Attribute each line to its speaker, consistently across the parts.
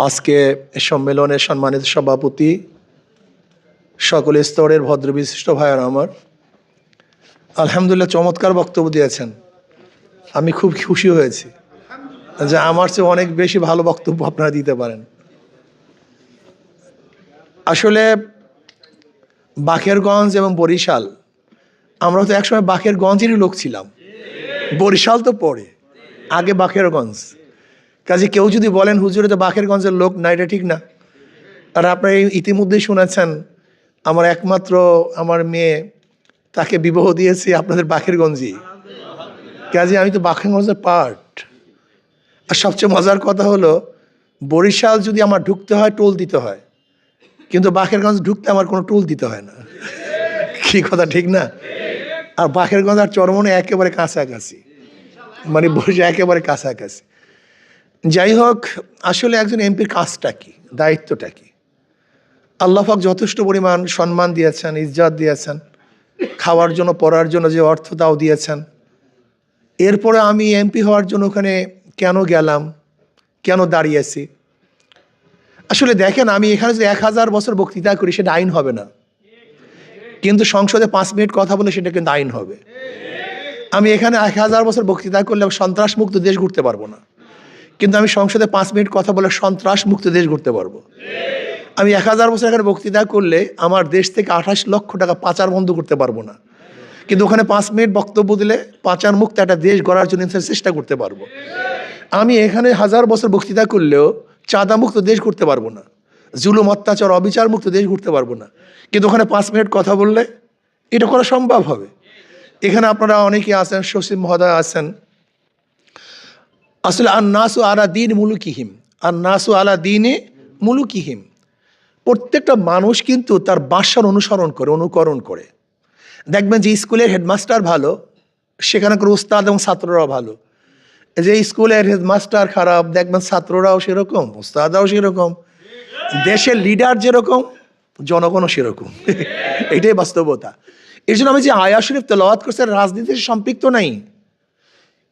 Speaker 1: আজকে সম্মেলনের সম্মানিত সভাপতি, সকল স্তরের ভদ্রবিশিষ্ট ভাইয়েরা আমার, আলহামদুলিল্লাহ চমৎকার বক্তব্য দিয়েছেন। আমি খুব খুশি হয়েছি যে আমার চেয়ে অনেক বেশি ভালো বক্তব্য আপনারা দিতে পারেন। আসলে বাকেরগঞ্জ এবং বরিশাল, আমরা তো একসময় বাকেরগঞ্জেরই লোক ছিলাম, বরিশাল তো পরে, আগে বাকেরগঞ্জ। কাজে কেউ যদি বলেন হুজুরে তো বাকেরগঞ্জের লোক না, এটা ঠিক না। আর আপনারা ইতিমধ্যেই শুনেছেন আমার একমাত্র আমার মেয়ে, তাকে বিবাহ দিয়েছি আপনাদের বাকেরগঞ্জেই। কাজে আমি তো বাকেরগঞ্জের পার্ট। আর সবচেয়ে মজার কথা হলো, বরিশাল যদি আমার ঢুকতে হয় টোল দিতে হয়, কিন্তু বাকেরগঞ্জ ঢুকতে আমার কোনো টোল দিতে হয় না। কি কথা ঠিক না? আর বাকেরগঞ্জ আর চরমনে একেবারে কাছাকাছি, মানে বরিশাল একেবারে কাছাকাছি। যাই হোক, আসলে একজন এমপির কাজটা কি, দায়িত্বটা কি? আল্লাহ পাক যথেষ্ট পরিমাণ সম্মান দিয়েছেন, ইজ্জত দিয়েছেন, খাওয়ার জন্য পড়ার জন্য যে অর্থ তাও দিয়েছেন। এরপরে আমি এমপি হওয়ার জন্য ওখানে কেন গেলাম, কেন দাঁড়িয়েছি? আসলে দেখেন, আমি এখানে যদি 1000 বছর বক্তৃতা করি সেটা আইন হবে না, কিন্তু সংসদে 5 মিনিট কথা বলে সেটা কিন্তু আইন হবে। আমি এখানে 1000 বছর বক্তৃতা করলে সন্ত্রাস মুক্ত দেশ ঘুরতে পারবো না, কিন্তু আমি সংসদে 5 মিনিট কথা বলে সন্ত্রাস মুক্ত দেশ ঘুরতে পারবো। আমি 1000 বছর এখানে বক্তৃতা করলে আমার দেশ থেকে 28 লক্ষ টাকা পাচার বন্ধ করতে পারবো না, কিন্তু ওখানে 5 মিনিট বক্তব্য দিলে পাচার মুক্ত একটা দেশ গড়ার জন্য চেষ্টা করতে পারবো। আমি এখানে 1000 বছর বক্তৃতা করলেও চাঁদা মুক্ত দেশ ঘুরতে পারবো না, জুলুম অত্যাচার অবিচার মুক্ত দেশ ঘুরতে পারবো না, কিন্তু ওখানে 5 মিনিট কথা বললে এটা করা সম্ভব হবে। এখানে আপনারা অনেকে আছেন, সসীম মহোদয় আছেন। আসলে আন্নাসু আলা দিন মুলুকিহিম, আন্নাসু আলা দিনে মুলুকিহিম। প্রত্যেকটা মানুষ কিন্তু তার বাসার অনুসরণ করে, অনুকরণ করে। দেখবেন যে স্কুলের হেডমাস্টার ভালো, সেখানকার উস্তাদ এবং ছাত্ররাও ভালো। যে স্কুলের হেডমাস্টার খারাপ, দেখবেন ছাত্ররাও সেরকম, উস্তাদরাও সেরকম। দেশের লিডার যেরকম, জনগণও সেরকম। এটাই বাস্তবতা। এই জন্য আমি যে আয়াত শরীফ তেলাওয়াত করছি, রাজনীতির সম্পৃক্ত নাই,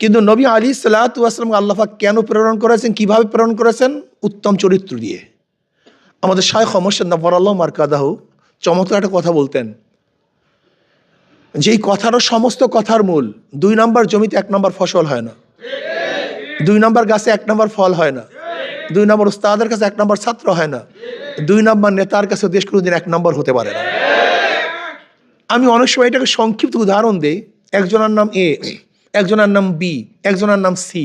Speaker 1: কিন্তু নবী আলাইহিস সালাতু ওয়াস সালাম আল্লাহ পাক কেন প্রেরণ করেছেন, কিভাবে প্রেরণ করেছেন? উত্তম চরিত্র দিয়ে। আমাদের শায়খ মোর্শেদ নব্বরাল্লাহু মারকাদাহু চমৎকার একটা কথা বলতেন, যেই কথাটা সমস্ত কথার মূল। 2 নম্বর জমিতে 1 নম্বর ফসল হয় না, 2 নম্বর গাছে 1 নম্বর ফল হয় না, 2 নম্বর উস্তাদের কাছে 1 নম্বর ছাত্র হয় না, 2 নম্বর নেতার কাছে দেশ কোনোদিন 1 নম্বর হতে পারে না। আমি অনেক সময় এটাকে সংক্ষিপ্ত উদাহরণ দিই। একজনের নাম এ, একজনের নাম বি, একজনের নাম সি।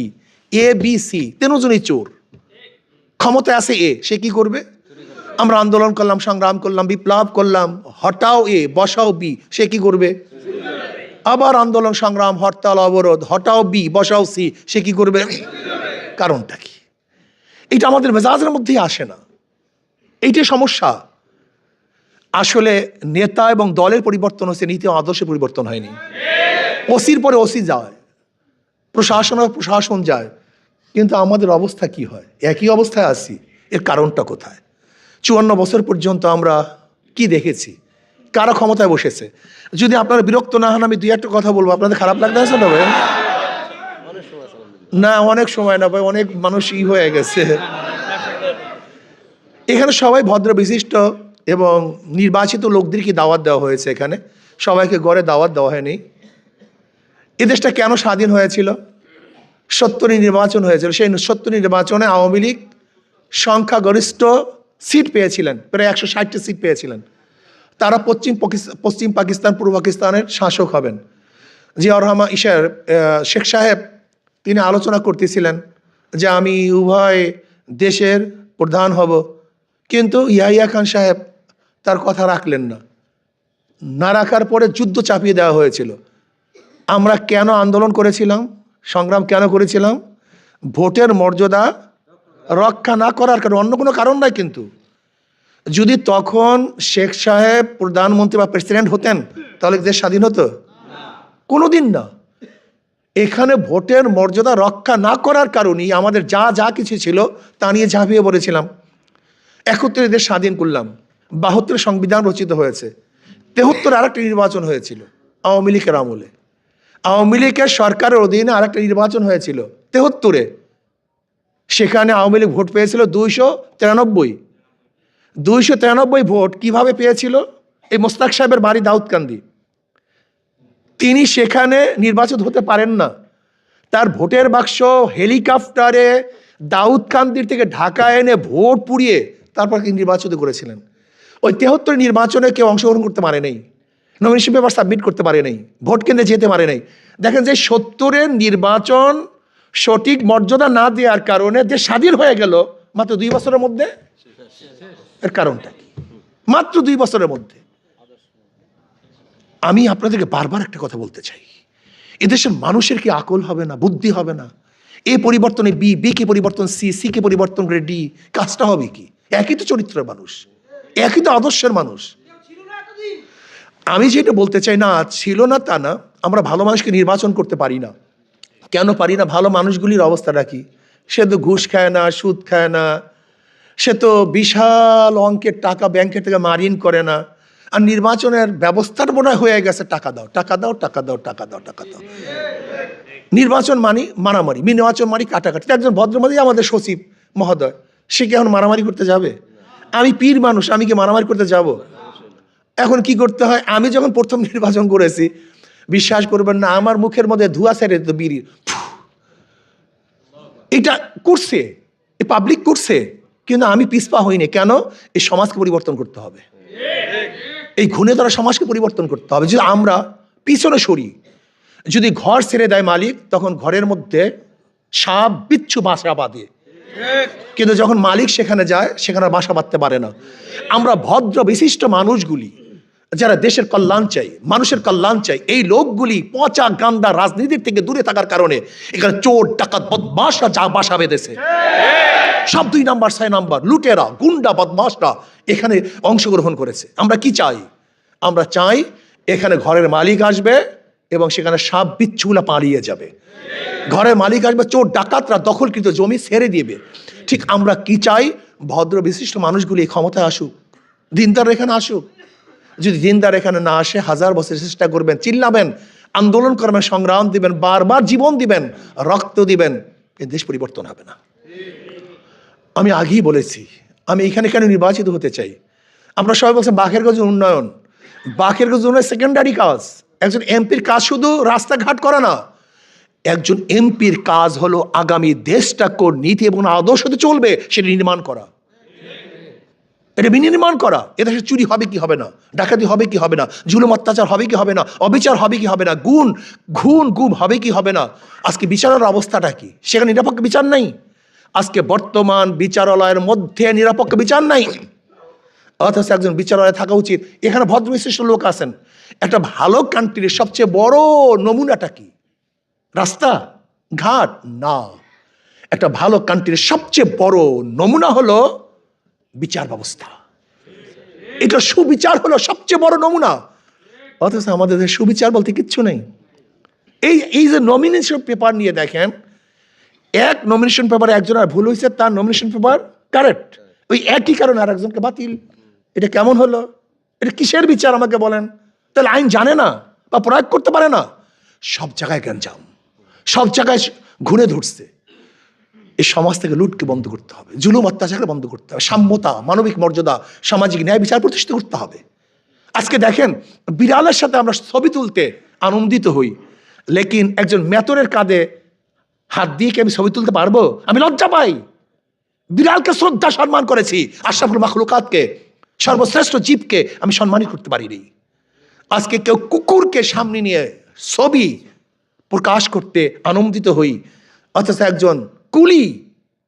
Speaker 1: এ বি সি 3 জনই চোর। ক্ষমতায় আছে এ, সে কি করবে? আমরা আন্দোলন করলাম, সংগ্রাম করলাম, বিপ্লব করলাম, হটাও এ বসাও বি, সে কি করবে? আবার আন্দোলন সংগ্রাম, হরতাল অবরোধ, হটাও বি বসাও সি, সে কি করবে? কারণটা কি? এটা আমাদের মেজাজের মধ্যেই আসে না, এইটাই সমস্যা। আসলে নেতা এবং দলের পরিবর্তন হচ্ছে, নীতি আদর্শে পরিবর্তন হয়নি। ওসির পরে ওসি যায়, প্রশাসন প্রশাসন যায়, কিন্তু আমাদের অবস্থা কি হয়? একই অবস্থায় আছি। এর কারণটা কোথায়? 54 বছর পর্যন্ত আমরা কি দেখেছি? কারা ক্ষমতায় বসেছে? যদি আপনারা বিরক্ত না হন, আমি 2-1টা কথা বলবো। আপনাদের খারাপ লাগতে আছে না ভাই? না, অনেক সময় না ভাই, অনেক মানুষ হয়ে গেছে। এখানে সবাই ভদ্র বিশিষ্ট এবং নির্বাচিত লোকদেরকে দাওয়াত দেওয়া হয়েছে। এখানে সবাইকে গড়ে দাওয়াত দেওয়া হয়নি। এ দেশটা কেন স্বাধীন হয়েছিল? 70 নির্বাচন হয়েছিল। সেই 70 নির্বাচনে আওয়ামী লীগ সংখ্যাগরিষ্ঠ সিট পেয়েছিলেন, প্রায় 160টি সিট পেয়েছিলেন। তারা পশ্চিম পাকিস্তান, পূর্ব পাকিস্তানের শাসক হবেন। জিয়াউর রহমান শেখ সাহেব তিনি আলোচনা করতেছিলেন যে আমি উভয় দেশের প্রধান হব, কিন্তু ইয়াহিয়া খান সাহেব তার কথা রাখলেন না। না রাখার পরে যুদ্ধ চাপিয়ে দেওয়া হয়েছিল। আমরা কেন আন্দোলন করেছিলাম, সংগ্রাম কেন করেছিলাম? ভোটের মর্যাদা রক্ষা না করার কারণ, অন্য কোনো কারণ নাই। কিন্তু যদি তখন শেখ সাহেব প্রধানমন্ত্রী বা প্রেসিডেন্ট হতেন, তাহলে দেশ স্বাধীন হতো? কোনোদিন না। এখানে ভোটের মর্যাদা রক্ষা না করার কারণেই আমাদের যা যা কিছু ছিল তা নিয়ে ঝাঁপিয়ে পড়েছিলাম। 71 দেশ স্বাধীন করলাম, 72 সংবিধান রচিত হয়েছে, 73 আরেকটা নির্বাচন হয়েছিল আওয়ামী লীগের আমলে। আওয়ামী লীগের সরকারের অধীনে আরেকটা নির্বাচন হয়েছিল 73-এ। সেখানে আওয়ামী লীগ ভোট পেয়েছিল 293 ভোট কিভাবে পেয়েছিল? এই মোস্তাক সাহেবের বাড়ি দাউদকান্দি, তিনি সেখানে নির্বাচিত হতে পারেন না। তার ভোটের বাক্স হেলিকপ্টারে দাউদকান্দির থেকে ঢাকা এনে ভোট পুড়িয়ে তারপর তিনি নির্বাচিত করেছিলেন। ওই 73 নির্বাচনে কেউ অংশগ্রহণ করতে পারে নাই, নমিনেশন পেপার সাবমিট করতে পারে নাই, ভোট কেন্দ্রে যেতে পারে নাই। দেখেন যে 70-এর নির্বাচন সঠিক মর্যাদা না দেওয়ার কারণে যে স্বাধীন হয়ে গেল মাত্র 2 বছরের মধ্যে, এর কারণটা কি? মাত্র 2 বছরের মধ্যে। আমি আপনাদেরকে বারবার একটা কথা বলতে চাই, এদেশের মানুষের কি আকল হবে না, বুদ্ধি হবে না? এ পরিবর্তনে বি, বি কে পরিবর্তন সি, সি কে পরিবর্তন করে ডি, কাজটা হবে কি? একই তো চরিত্রের মানুষ, একই তো আদর্শের মানুষ। আমি যেটা বলতে চাই না ছিল না তা না, আমরা ভালো মানুষকে নির্বাচন করতে পারি না। কেন পারি না? ভালো মানুষগুলির অবস্থাটা কি? সে তো ঘুষ খায় না, সুদ খায় না, সে তো বিশাল অঙ্কের টাকা ব্যাংকের থেকে মারিন করে না। আর নির্বাচনের ব্যবস্থাটা মনে হয়ে গেছে টাকা দাও, টাকা দাও, টাকা দাও, টাকা দাও, টাকা দাও। নির্বাচন মানি মারামারি, নির্বাচন মানি কাটাকাটি। একজন ভদ্রমতী আমাদের সচিব মহোদয়, সে কি এখন মারামারি করতে যাবে? আমি পীর মানুষ, আমি কি মারামারি করতে যাব? এখন কি করতে হয়? আমি যখন প্রথম নির্বাচন করেছি, বিশ্বাস করবেন না, আমার মুখের মধ্যে ধোঁয়া ছেড়ে দিত বিড়ির। এটা করছে, এ পাবলিক করছে, কিন্তু আমি পিছপা হইনি। কেন? এই সমাজকে পরিবর্তন করতে হবে, এই ঘুণে ধরা সমাজকে পরিবর্তন করতে হবে। যদি আমরা পিছনে সরি, যদি ঘর ছেড়ে দেয় মালিক, তখন ঘরের মধ্যে সাপ বিচ্ছু বাসা বাঁধে, কিন্তু যখন মালিক সেখানে যায়, সেখানে বাসা বাঁধতে পারে না। আমরা ভদ্র বিশিষ্ট মানুষগুলি যারা দেশের কল্যাণ চাই, মানুষের কল্যাণ চাই, এই লোকগুলি পচা গান্দা রাজনীতির থেকে দূরে থাকার কারণে এখানে চোর ডাকাত বদমাশরা যা বাসা বেঁধেছে, সব 2 নাম্বার 6 নাম্বার লুটেরা গুন্ডা বদমাশরা এখানে অংশগ্রহণ করেছে। আমরা কি চাই? আমরা চাই এখানে ঘরের মালিক আসবে এবং সেখানে সাপ বিচ্ছুগুলা পালিয়ে যাবে। ঘরের মালিক আসবে, চোর ডাকাতরা দখলকৃত জমি ছেড়ে দিবে। ঠিক আমরা কি চাই? ভদ্র বিশিষ্ট মানুষগুলি ক্ষমতায় আসুক, দিনদার এখানে আসুক। যদি দিনদার এখানে না আসে, 1000 বছর চেষ্টা করবেন, চিল্লাবেন, আন্দোলন করবেন, সংগ্রাম দিবেন, বারবার জীবন দিবেন, রক্ত দিবেন, এই দেশ পরিবর্তন হবে না। আমি আগেই বলেছি, আমি এখানে কেন নির্বাচিত হতে চাই। আমরা সবাই বলছেন বাকেরগঞ্জ উন্নয়ন, বাকেরগঞ্জ উন্নয়ন সেকেন্ডারি কাজ। একজন এমপির কাজ শুধু রাস্তাঘাট করা না, একজন এমপির কাজ হলো আগামী দেশটা কোন নীতি এবং আদর্শতে চলবে সেটা নির্মাণ করা, এটা বিনির্মাণ করা। এদেশে চুরি হবে কি হবে না, ডাকাতি হবে কি হবে না, জুলুম অত্যাচার হবে কি হবে না, অবিচার হবে কি হবে না, গুম হবে কি হবে না। আজকে বিচারের অবস্থাটা কি? সেখানে নিরপেক্ষ বিচার নাই। আজকে বর্তমান বিচারালয়ের মধ্যে নিরপেক্ষ বিচার নাই, অথচ একজন বিচারালয়ে থাকা উচিত। এখানে ভদ্র বিশিষ্ট লোক আছেন। একটা ভালো কান্ট্রির সবচেয়ে বড় নমুনাটা কি? রাস্তা ঘাট না, একটা ভালো কান্ট্রির সবচেয়ে বড় নমুনা হলো বিচার ব্যবস্থা। এটা সুবিচার হলো সবচেয়ে বড় নমুনা। অথচ আমাদের সুবিচার বলতে কিচ্ছু নেই। এই যে নমিনেশন পেপার নিয়ে দেখেন, এক নমিনেশন পেপারে একজনের ভুল হয়েছে, তার নমিনেশন পেপার কারেক্ট, ওই একই কারণে আর একজনকে বাতিল। এটা কেমন হলো? এটা কিসের বিচার আমাকে বলেন? তাহলে আইন জানে না বা প্রয়োগ করতে পারে না। সব জায়গায় গ্যাঞ্জাম, সব জায়গায় ঘুরে ধরছে। এই সমাজ থেকে লুটকে বন্ধ করতে হবে, জুলুম অত্যাচারকে বন্ধ করতে হবে, সাম্যতা, মানবিক মর্যাদা, সামাজিক ন্যায় বিচার প্রতিষ্ঠিত করতে হবে। আজকে দেখেন, বিড়ালের সাথে আমরা ছবি তুলতে আনন্দিত হই, লেকিন একজন মেতরের কাঁধে হাত দিয়ে কি আমি ছবি তুলতে পারবো? আমি লজ্জা পাই। বিড়ালকে শ্রদ্ধা সম্মান করেছি, আশরাফুল মাখলুকাতকে, সর্বশ্রেষ্ঠ জীবকে আমি সম্মানই করতে পারিনি। আজকে কেউ কুকুরকে সামনে নিয়ে ছবি প্রকাশ করতে আনন্দিত হই, অথচ একজন কুলি,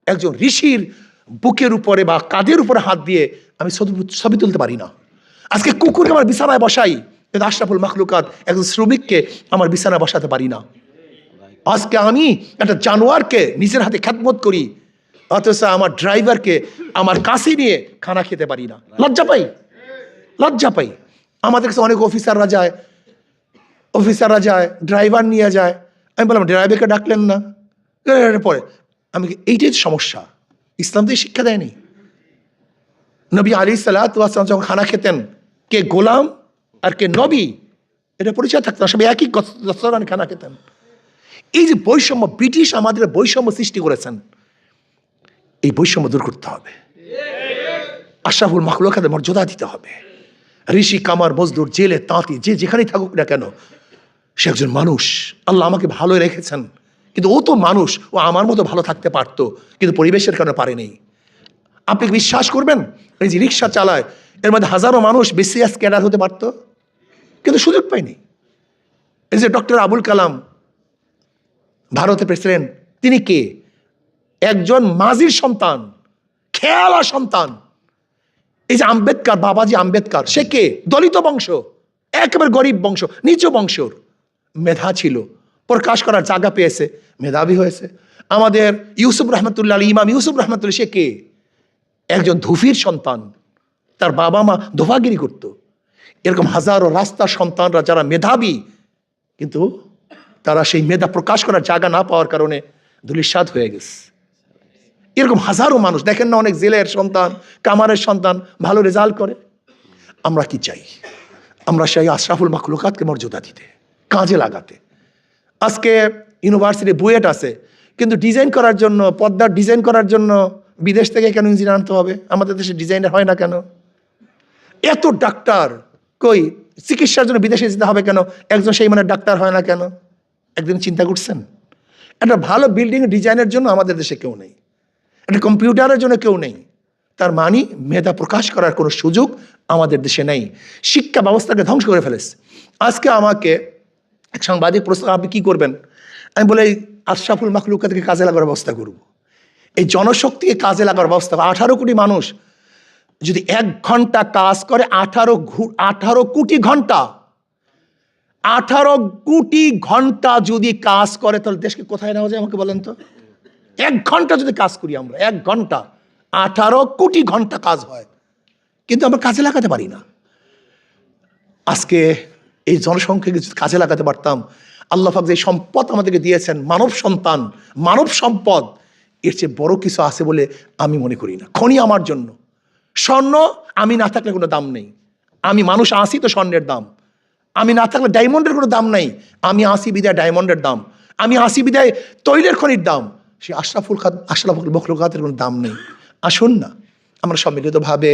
Speaker 1: একজন ঋষির বুকের উপরে বা কাঁধের উপরে হাত দিয়ে আমি ছবি তুলতে পারি না। আজকে কুকুরকে আমার বিছানায় বসাই, কিন্তু আশরাফুল মাখলুকাত একজন শ্রমিককে আমার বিছানায় বসাতে পারি না। আজকে আমি একটা জানোয়ারকে নিজের হাতে খেদমত করি, অথচ আমার ড্রাইভারকে আমার কাছে নিয়ে খানা খেতে পারি না। লজ্জা পাই, লজ্জা পাই। আমাদের কাছে অনেক অফিসাররা যায়, ড্রাইভার নিয়ে যায়। আমি বললাম ড্রাইভারকে ডাকলেন না? পরে আমি, এইটাই সমস্যা। ইসলাম তো শিক্ষা দেয়নি। নবী আলাইহিস সালাম যখন খানা খেতেন, কে গোলাম আর কে নবী এটা পরিচয় থাকতো না, সবাই একই রেস্তোরাঁয় খানা খেতেন। এই যে বৈষম্য, ব্রিটিশ আমাদের বৈষম্য সৃষ্টি করেছেন। এই বৈষম্য দূর করতে হবে। আশরাফুল মাখলুকাতের মর্যাদা দিতে হবে। ঋষি, কামার, মজদুর, জেলে, তাঁতি, যে যেখানেই থাকুক না কেন, সে একজন মানুষ। আল্লাহ আমাকে ভালো রেখেছেন, কিন্তু ও তো মানুষ, ও আমার মতো ভালো থাকতে পারতো, কিন্তু পরিবেশের কারণে পারেনি। আপনি বিশ্বাস করবেন, এই যে রিক্সা চালায়, এর মধ্যে হাজারো মানুষ বিসিএস ক্যাডার হতে পারত, কিন্তু সুযোগ পায়নি। এই যে ডক্টর আবুল কালাম, ভারতের প্রেসিডেন্ট, তিনি কে? একজন মাঝির সন্তান, খেয়ালা সন্তান। এই যে আম্বেদকর, বাবাজি আম্বেদকর, সে কে? দলিত বংশ, একেবারে গরিব বংশ, নিচ বংশর। মেধা ছিল, প্রকাশ করার জায়গা পেয়েছে, মেধাবী হয়েছে। আমাদের ইউসুফ রহমতুল্লাহ, ইমাম ইউসুফ রহমতুল্লাহ, সে কে? একজন ধুফির সন্তান, তার বাবা মা ধোফাগিরি করত। এরকম হাজারো রাস্তার সন্তানরা যারা মেধাবী, কিন্তু তারা সেই মেধা প্রকাশ করার জায়গা না পাওয়ার কারণে ধূলিসাৎ হয়ে গেছে। এরকম হাজারো মানুষ দেখেন না, অনেক জেলের সন্তান, কামারের সন্তান ভালো রেজাল্ট করে। আমরা কি চাই? আমরা চাই আশরাফুল মাখলুকাতকে মর্যাদা দিতে, কাজে লাগাতে। আজকে ইউনিভার্সিটি বুয়েট আছে, কিন্তু ডিজাইন করার জন্য, পর্দার ডিজাইন করার জন্য বিদেশ থেকে কেন ইঞ্জিনিয়ার আনতে হবে? আমাদের দেশে ডিজাইনার হয় না কেন? এত ডাক্তার কই, চিকিৎসার জন্য বিদেশে যেতে হবে কেন? একজন সেই মানের ডাক্তার হয় না কেন? একদিন চিন্তা করছেন? একটা ভালো বিল্ডিং ডিজাইনের জন্য আমাদের দেশে কেউ নেই, একটা কম্পিউটারের জন্য কেউ নেই। তার মানে মেধা প্রকাশ করার কোনো সুযোগ আমাদের দেশে নেই। শিক্ষা ব্যবস্থাকে ধ্বংস করে ফেলেছে। আজকে আমাকে এক সাংবাদিক প্রশ্ন, আপনি কি করবেন? আমি বলে, আশরাফুল মাখলুকাতকে কাজে লাগার ব্যবস্থা করব। এই জনশক্তিকে কাজে লাগার ব্যবস্থা। 18 কোটি মানুষ যদি 1 ঘন্টা কাজ করে, 18 কোটি ঘন্টা, 18 কোটি ঘন্টা যদি কাজ করে, তাহলে দেশকে কোথায় নেওয়া যায় আমাকে বলেন তো? 1 ঘন্টা যদি কাজ করি আমরা, 1 ঘন্টা 18 কোটি ঘন্টা কাজ হয়, কিন্তু আমরা কাজে লাগাতে পারি না। আজকে এই জনসংখ্যাকে যদি কাজে লাগাতে পারতাম, আল্লাহ পাক যে সম্পদ আমাদেরকে দিয়েছেন, মানব সন্তান, মানব সম্পদ, এর চেয়ে বড় কিছু আছে বলে আমি মনে করি না। খনি আমার জন্য, স্বর্ণ আমি না থাকলে কোনো দাম নেই। আমি মানুষ আসি তো স্বর্ণের দাম, আমি না থাকলে ডায়মন্ডের কোনো দাম নাই। আমি আসি বিদায় ডায়মন্ডের দাম, আমি আসি বিদায় তৈলের খনির দাম। সে আশরাফুল মাখলুকাতের কোনো দাম নেই। আসুন না আমরা সম্মিলিতভাবে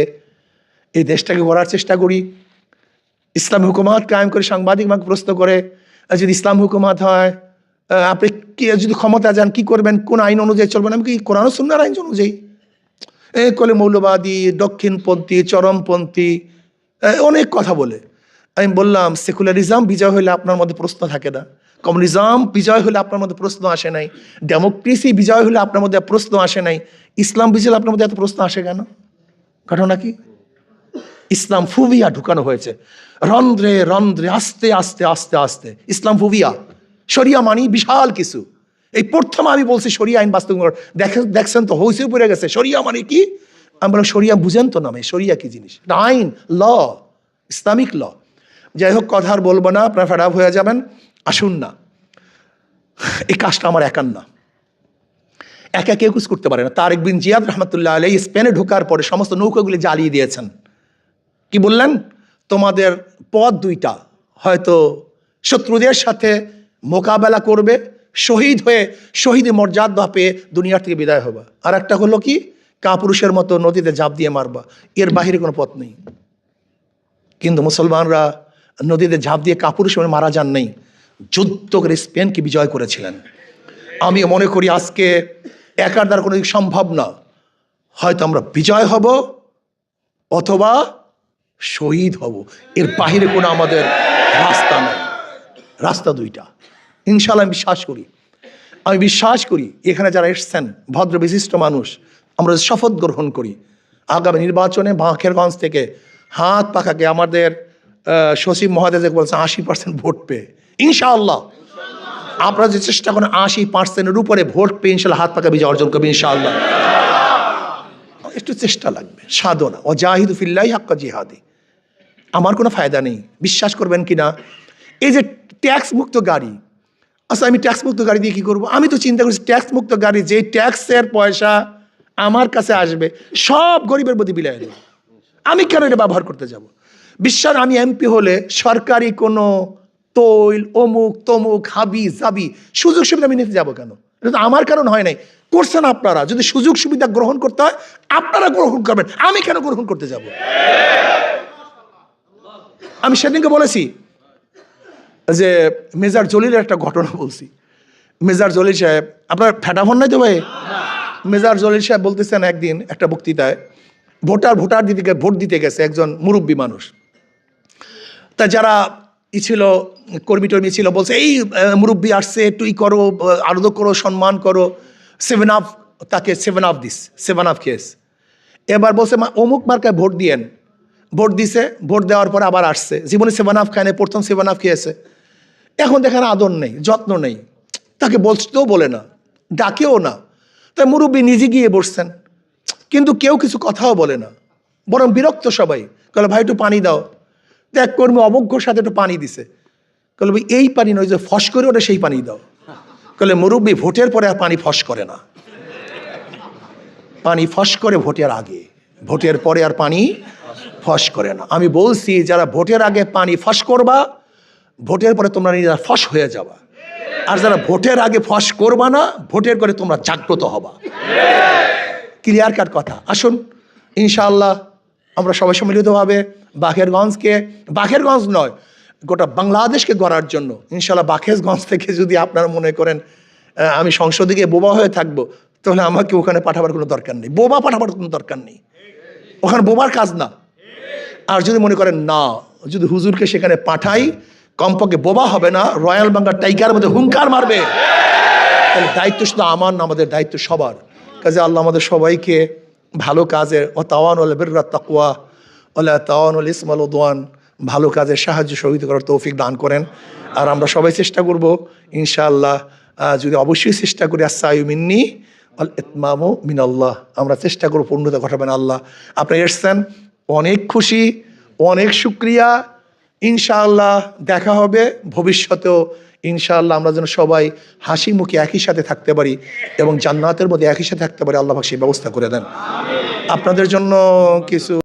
Speaker 1: এই দেশটাকে গড়ার চেষ্টা করি। ইসলাম হুকুমাত কায়েম করে, সাংবাদিক আমাকে প্রশ্ন করে, যদি ইসলাম হুকুমাত হয়, আপনি কি যদি ক্ষমতা যান কি করবেন, কোন আইন অনুযায়ী চলবেন? আমি কি কোরআন ও সুন্নাহর আইন অনুযায়ী? কলে মৌলবাদী, দক্ষিণপন্থী, চরমপন্থী, অনেক কথা বলে। আমি বললাম, সেকুলারিজম বিজয় হলে আপনার মধ্যে প্রশ্ন থাকে না, কমিউনিজম বিজয় হলে আপনার মধ্যে প্রশ্ন আসে নাই, ডেমোক্রেসি বিজয় হলে আপনার মধ্যে প্রশ্ন আসে নাই, ইসলাম বিজয় হলে আপনার মধ্যে এত প্রশ্ন আসে কেন? ঘটনা কি? ইসলাম ফুবিয়া ঢুকানো হয়েছে রন্ধ্রে রন্ধ্রে, আস্তে আস্তে আস্তে আস্তে। ইসলাম ফুবিয়া, শরিয়া মানি বিশাল কিছু। এই প্রথম আমি বলছি শরিয়া আইন বাস্তবায়ন, দেখছেন তো হইসে পড়ে গেছে। শরিয়া মানে কি? আমি বললাম, শরিয়া বুঝেন তো না, শরিয়া কি জিনিস? আইন, ল, ইসলামিক ল। যাই হোক, কথা আর বলবো না, আপনার ফেড আপ হয়ে যাবেন। আসুন না, এই কাজটা আমার একার না, একা কেউ কিছু করতে পারে না। তারেক বিন জিয়াদ রহমতুল্লাহ আলাইহি স্পেনে ঢোকার পরে সমস্ত নৌকাগুলি জ্বালিয়ে দিয়েছেন। কি বললেন? তোমাদের পথ দুইটা, হয়তো শত্রুদের সাথে মোকাবেলা করবে, শহীদ হয়ে শহীদের মর্যাদা পেয়ে দুনিয়ার থেকে বিদায় হবা, আর একটা হলো কি, কাপুরুষের মতো নদীতে ঝাঁপ দিয়ে মারবা। এর বাহিরে কোনো পথ নেই। কিন্তু মুসলমানরা নদীতে ঝাঁপ দিয়ে কাপুরুষ মারা যান নেই, যুদ্ধ করে স্পেনকে বিজয় করেছিলেন। আমি মনে করি আজকে একার দ্বারা কোনো সম্ভব না, হয়তো আমরা বিজয় হব অথবা শহীদ হব, এর বাহিরে কোনো আমাদের রাস্তা নেই। রাস্তা দুইটা, ইনশাআল্লাহ আমি বিশ্বাস করি এখানে যারা এসছেন ভদ্র বিশিষ্ট মানুষ, আমরা শপথ গ্রহণ করি আগামী নির্বাচনে বাঁকেরগঞ্জ থেকে হাত পাখাকে আমাদের সচিব মহোদয় বলছেন 80% ভোট পেয়ে, ইনশাআল্লাহ আপনারা যে চেষ্টা করেন 80%-এর উপরে ভোট পেয়ে ইনশাআল্লাহ হাত পাকা বিজয় অর্জন করবে ইনশাআল্লাহ। একটু চেষ্টা লাগবে, সাধনা, ও জাহিদু ফিল্লাহি হাক্কা জিহাদি। আমার কোনো ফায়দা নেই, বিশ্বাস করবেন কিনা, এই যে ট্যাক্স মুক্ত গাড়ি, আচ্ছা আমি ট্যাক্স মুক্ত গাড়ি দিয়ে কী করবো? আমি তো চিন্তা করছি ট্যাক্স মুক্ত গাড়ি, যে ট্যাক্সের পয়সা আমার কাছে আসবে সব গরিবের প্রতি বিলাই দেব, আমি কেন এটা ব্যবহার করতে যাব? বিশ্বাস আমি এমপি হলে সরকারি কোনো তৈল, অমুক তমুক, হাবি জাবি সুযোগ সুবিধা আমি নিতে যাবো কেন? এটা তো আমার কারণ হয় নাই, করছেন আপনারা। যদি সুযোগ সুবিধা গ্রহণ করতে হয় আপনারা গ্রহণ করবেন, আমি কেন গ্রহণ করতে যাব? আমি সেদিনকে বলেছি যে মেজর জলিলের একটা ঘটনা বলছি। মেজর জলিল সাহেব, আপনার ফ্যাটাফোন নাই তো ভাই? মেজর জলিল সাহেব বলতেছেন একদিন একটা বক্তৃতায়, ভোট দিতে গেছে একজন মুরব্বী মানুষ। তা যারা ছিল কর্মী টর্মী ছিল, বলছে এই মুরব্বী আসছে, একটু করো, আনন্দ করো, সম্মান করো, 7 আপ, তাকে 7 আপ দিস, 7 আপ খেয়েছে। এবার বলছে অমুক মার্কায় ভোট দিয়েন। ভোট দিছে, ভোট দেওয়ার পর আবার আসছে, জীবনে 7 আপ খায় না, প্রথম 7 আপ খেয়েছে। এখন দেখেন আদর নেই, যত্ন নেই, তাকে বলতেও বলে না, ডাকেও না। তাই মুরব্বী নিজে গিয়ে বসছেন, কিন্তু কেউ কিছু কথাও বলে না, বরং বিরক্ত সবাই। বলে ভাই একটু পানি দাও। এক কর্মী অবজ্ঞর সাথে একটু পানি দিছে। বলে ভাই এই পানি নয়, যে ফস করে ওটা সেই পানি দাও। বলে মুরব্বী ভোটের পরে আর পানি ফস করে না, পানি ফস করে ভোটের আগে, ভোটের পরে আর পানি ফস করে না। আমি বলছি যারা ভোটের আগে পানি ফস করবা, ভোটের পরে তোমরা নিজেরা ফস হয়ে যাবা। আর যারা ভোটের আগে ফস করবা না, ভোটের পরে তোমরা জাগ্রত হবা। ক্লিয়ার কাট কথা। আসুন ইনশাআল্লাহ আমরা সবাই সম্মিলিতভাবে বাকেরগঞ্জ নয়, গোটা বাংলাদেশকে গড়ার জন্য ইনশাআল্লাহ বাকেরগঞ্জ থেকে যদি আপনারা মনে করেন আমি সংসদে গিয়ে বোবা হয়ে থাকবো, তাহলে আমাকে ওখানে পাঠাবার কোনো দরকার নেই, বোবা পাঠাবার কোনো দরকার নেই, ওখানে বোবার কাজ না। আর যদি মনে করেন না, যদি হুজুরকে সেখানে পাঠাই, কমপক্ষে বোবা হবে না, রয়্যাল বেঙ্গল টাইগার মধ্যে হুঙ্কার মারবে, তাহলে দায়িত্ব শুধু আমার না, আমাদের দায়িত্ব সবার। কাজে আল্লাহ আমাদের সবাইকে ভালো কাজের তাওয়ানুল বিররি তাকওয়া ওয়ালা তাওয়ানুল ইসমি ওয়াল উদওয়ান, ভালো কাজের সাহায্য সহযোগিতা করার তৌফিক দান করেন। আর আমরা সবাই চেষ্টা করব ইনশাআল্লাহ, যদি অবশ্যই চেষ্টা করি, আস-সায়ু মিন্নি ওয়াল ইতমামু মিনাল্লাহ, আমরা চেষ্টা করব পূর্ণতা ঘটাবেন আল্লাহ। আপনি এসছেন, অনেক খুশি, অনেক শুকরিয়া। ইনশাআল্লাহ দেখা হবে ভবিষ্যতেও। ইনশাআল্লাহ আমরা যেন সবাই হাসি মুখে একই সাথে থাকতে পারি এবং জান্নাতের মধ্যে একই সাথে থাকতে পারি, আল্লাহ পাক সেই ব্যবস্থা করে দেন। আপনাদের জন্য কিছু